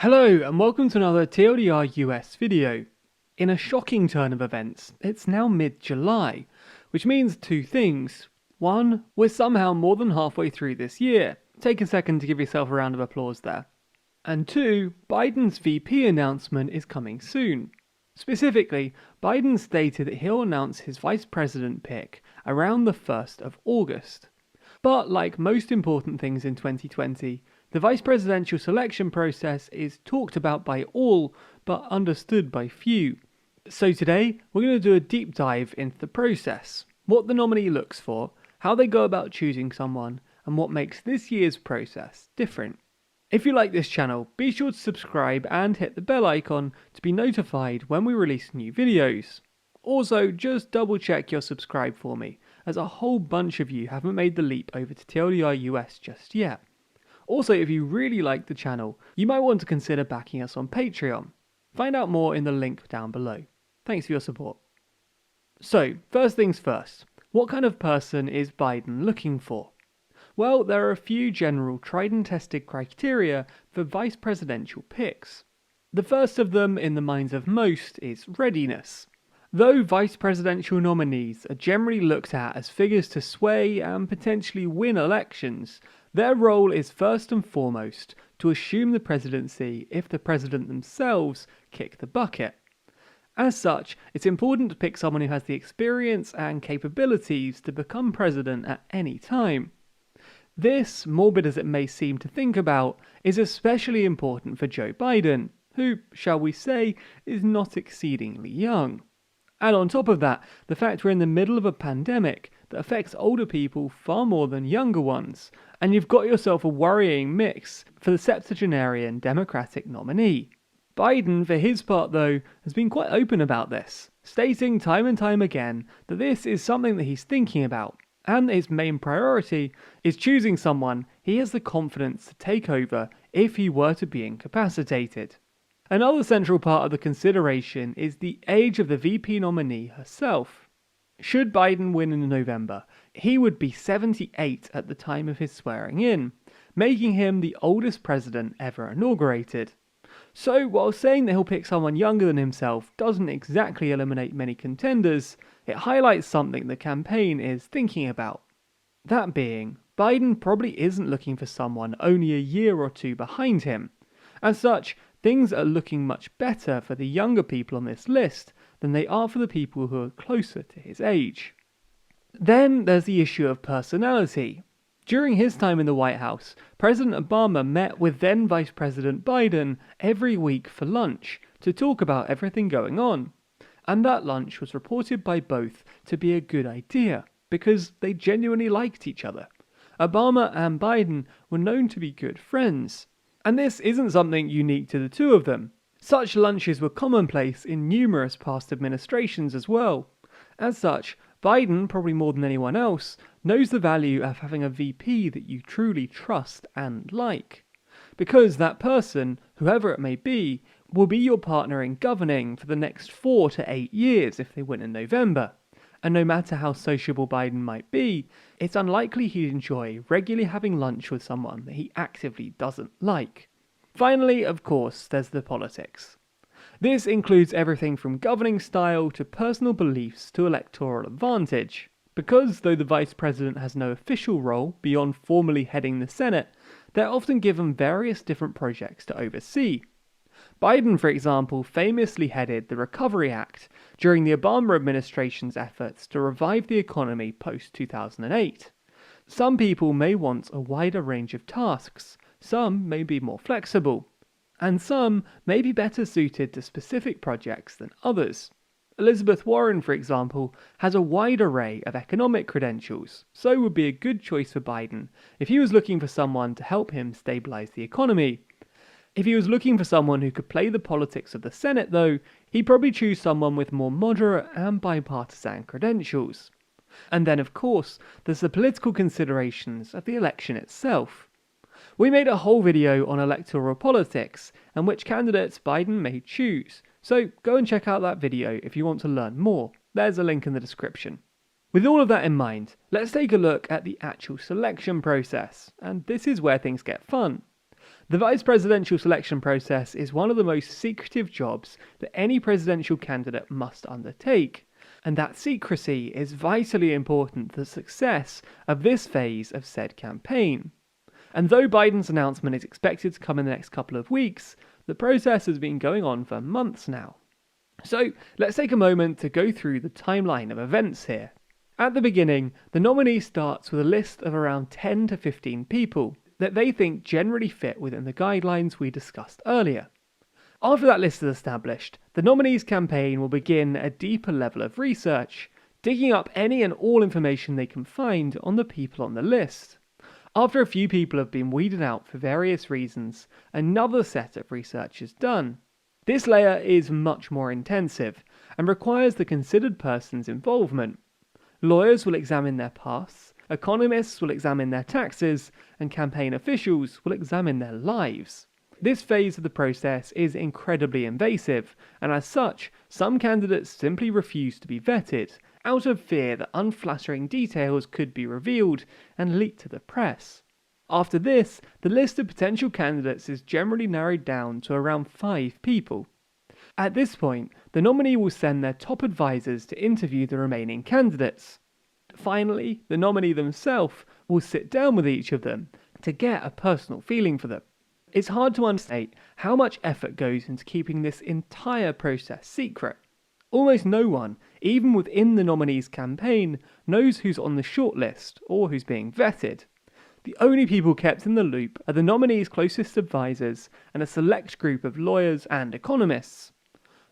Hello and welcome to another TLDR US video. In a shocking turn of events, it's now mid-July, which means two things. One, we're somehow more than halfway through this year. Take a second to give yourself a round of applause there. And two, Biden's VP announcement is coming soon. Specifically, Biden stated that he'll announce his vice president pick around the 1st of August. But like most important things in 2020, the vice presidential selection process is talked about by all, but understood by few. So today, we're going to do a deep dive into the process, what the nominee looks for, how they go about choosing someone, and what makes this year's process different. If you like this channel, be sure to subscribe and hit the bell icon to be notified when we release new videos. Also, just double check you're subscribed for me, as a whole bunch of you haven't made the leap over to TLDR US just yet. Also, if you really like the channel, you might want to consider backing us on Patreon. Find out more in the link down below. Thanks for your support. So, first things first, what kind of person is Biden looking for? Well, there are a few general tried and tested criteria for vice presidential picks. The first of them, in the minds of most, is readiness. Though vice presidential nominees are generally looked at as figures to sway and potentially win elections, their role is first and foremost to assume the presidency if the president themselves kick the bucket. As such, it's important to pick someone who has the experience and capabilities to become president at any time. This, morbid as it may seem to think about, is especially important for Joe Biden, who, shall we say, is not exceedingly young. And on top of that, the fact we're in the middle of a pandemic that affects older people far more than younger ones, and you've got yourself a worrying mix for the septuagenarian Democratic nominee. Biden, for his part though, has been quite open about this, stating time and time again that this is something that he's thinking about, and his main priority is choosing someone he has the confidence to take over if he were to be incapacitated. Another central part of the consideration is the age of the VP nominee herself. Should Biden win in November, he would be 78 at the time of his swearing in, making him the oldest president ever inaugurated. So while saying that he'll pick someone younger than himself doesn't exactly eliminate many contenders, it highlights something the campaign is thinking about. That being, Biden probably isn't looking for someone only a year or two behind him. As such, things are looking much better for the younger people on this list than they are for the people who are closer to his age. Then there's the issue of personality. During his time in the White House, President Obama met with then Vice President Biden every week for lunch to talk about everything going on. And that lunch was reported by both to be a good idea because they genuinely liked each other. Obama and Biden were known to be good friends. And this isn't something unique to the two of them. Such lunches were commonplace in numerous past administrations as well. As such, Biden, probably more than anyone else, knows the value of having a VP that you truly trust and like. Because that person, whoever it may be, will be your partner in governing for the next 4 to 8 years if they win in November. And no matter how sociable Biden might be, it's unlikely he'd enjoy regularly having lunch with someone that he actively doesn't like. Finally, of course, there's the politics. This includes everything from governing style to personal beliefs to electoral advantage. Because though the vice president has no official role beyond formally heading the Senate, they're often given various different projects to oversee. Biden, for example, famously headed the Recovery Act during the Obama administration's efforts to revive the economy post-2008. Some people may want a wider range of tasks, some may be more flexible, and some may be better suited to specific projects than others. Elizabeth Warren, for example, has a wide array of economic credentials, so would be a good choice for Biden if he was looking for someone to help him stabilize the economy. If he was looking for someone who could play the politics of the Senate, though, he'd probably choose someone with more moderate and bipartisan credentials. And then, of course, there's the political considerations of the election itself. We made a whole video on electoral politics and which candidates Biden may choose, so go and check out that video if you want to learn more. There's a link in the description. With all of that in mind, let's take a look at the actual selection process, and this is where things get fun. The vice presidential selection process is one of the most secretive jobs that any presidential candidate must undertake, and that secrecy is vitally important to the success of this phase of said campaign. And though Biden's announcement is expected to come in the next couple of weeks, the process has been going on for months now. So let's take a moment to go through the timeline of events here. At the beginning, the nominee starts with a list of around 10 to 15 people that they think generally fit within the guidelines we discussed earlier. After that list is established, the nominee's campaign will begin a deeper level of research, digging up any and all information they can find on the people on the list. After a few people have been weeded out for various reasons, another set of research is done. This layer is much more intensive and requires the considered person's involvement. Lawyers will examine their pasts, economists will examine their taxes, and campaign officials will examine their lives. This phase of the process is incredibly invasive, and as such, some candidates simply refuse to be vetted, out of fear that unflattering details could be revealed and leaked to the press. After this, the list of potential candidates is generally narrowed down to around 5 people. At this point, the nominee will send their top advisors to interview the remaining candidates. Finally, the nominee themselves will sit down with each of them to get a personal feeling for them. It's hard to understate how much effort goes into keeping this entire process secret. Almost no one, even within the nominee's campaign, knows who's on the shortlist or who's being vetted. The only people kept in the loop are the nominee's closest advisors and a select group of lawyers and economists.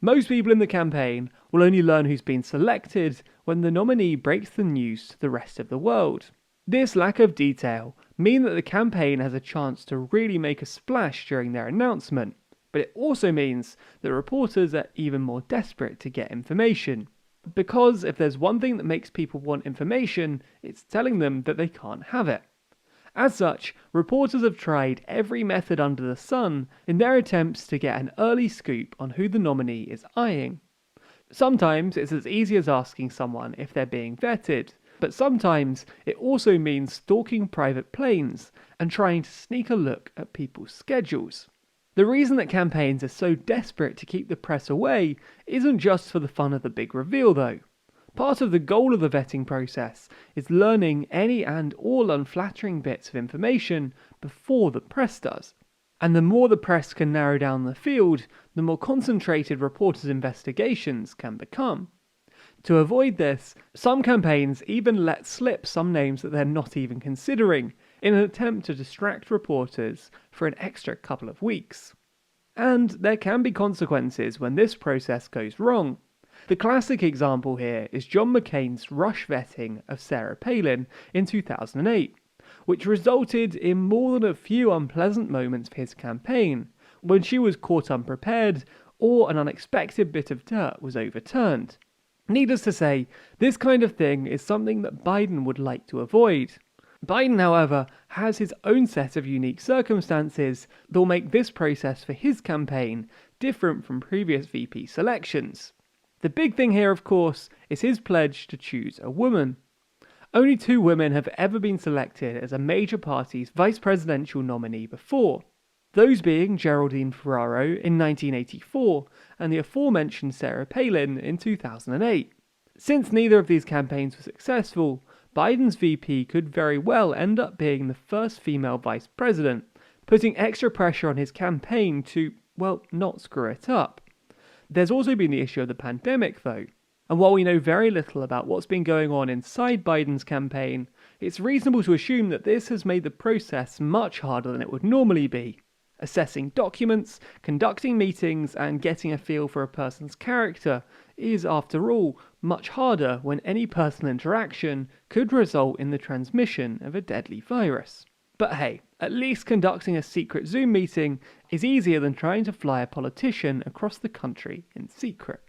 Most people in the campaign will only learn who's been selected when the nominee breaks the news to the rest of the world. This lack of detail means that the campaign has a chance to really make a splash during their announcement, but it also means that reporters are even more desperate to get information. Because if there's one thing that makes people want information, it's telling them that they can't have it. As such, reporters have tried every method under the sun in their attempts to get an early scoop on who the nominee is eyeing. Sometimes it's as easy as asking someone if they're being vetted, but sometimes it also means stalking private planes and trying to sneak a look at people's schedules. The reason that campaigns are so desperate to keep the press away isn't just for the fun of the big reveal though. Part of the goal of the vetting process is learning any and all unflattering bits of information before the press does. And the more the press can narrow down the field, the more concentrated reporters' investigations can become. To avoid this, some campaigns even let slip some names that they're not even considering in an attempt to distract reporters for an extra couple of weeks. And there can be consequences when this process goes wrong. The classic example here is John McCain's rush vetting of Sarah Palin in 2008, which resulted in more than a few unpleasant moments for his campaign, when she was caught unprepared or an unexpected bit of dirt was overturned. Needless to say, this kind of thing is something that Biden would like to avoid. Biden, however, has his own set of unique circumstances that will make this process for his campaign different from previous VP selections. The big thing here, of course, is his pledge to choose a woman. Only 2 women have ever been selected as a major party's vice presidential nominee before, those being Geraldine Ferraro in 1984 and the aforementioned Sarah Palin in 2008. Since neither of these campaigns were successful, Biden's VP could very well end up being the first female vice president, putting extra pressure on his campaign to, well, not screw it up. There's also been the issue of the pandemic though, and while we know very little about what's been going on inside Biden's campaign, it's reasonable to assume that this has made the process much harder than it would normally be. Assessing documents, conducting meetings, and getting a feel for a person's character is, after all, much harder when any personal interaction could result in the transmission of a deadly virus. But hey, at least conducting a secret Zoom meeting is easier than trying to fly a politician across the country in secret.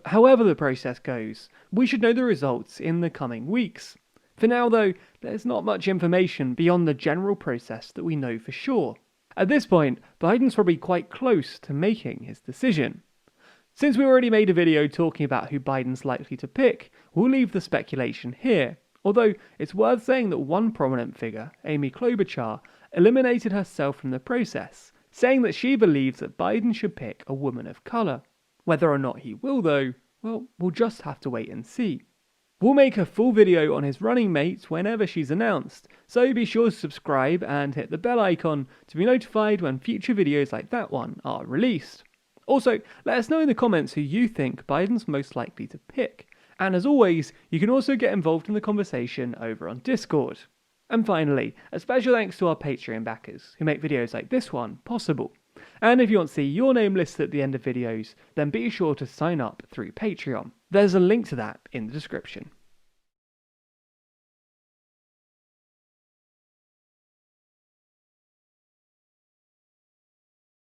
However the process goes, we should know the results in the coming weeks. For now though, there's not much information beyond the general process that we know for sure. At this point, Biden's probably quite close to making his decision. Since we already made a video talking about who Biden's likely to pick, we'll leave the speculation here. Although it's worth saying that one prominent figure, Amy Klobuchar, eliminated herself from the process, saying that she believes that Biden should pick a woman of colour. Whether or not he will though, well, we'll just have to wait and see. We'll make a full video on his running mate whenever she's announced, so be sure to subscribe and hit the bell icon to be notified when future videos like that one are released. Also, let us know in the comments who you think Biden's most likely to pick. And as always, you can also get involved in the conversation over on Discord. And finally, a special thanks to our Patreon backers who make videos like this one possible. And if you want to see your name listed at the end of videos, then be sure to sign up through Patreon. There's a link to that in the description.